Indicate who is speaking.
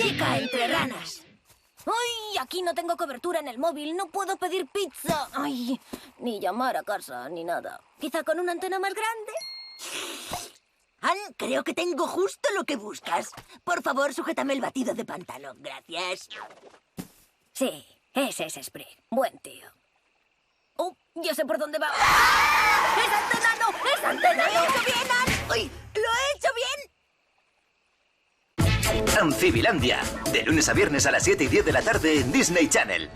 Speaker 1: Chica entre ranas. ¡Ay! Aquí no tengo cobertura en el móvil. No puedo pedir pizza. ¡Ay! Ni llamar a casa, ni nada. ¿Quizá con una antena más grande?
Speaker 2: Ann, creo que tengo justo lo que buscas. Por favor, sujétame el batido de pantano. Gracias.
Speaker 1: Sí, ese es Sprig. Buen tío. ¡Oh! Ya sé por dónde va. ¡Ah! ¡Es antena no! ¡Es antena no!
Speaker 2: ¡Lo he hecho bien, Ann! ¡Uy! ¡Lo he hecho bien!
Speaker 3: Amfibilandia, de lunes a viernes a las 7:10 de la tarde en Disney Channel.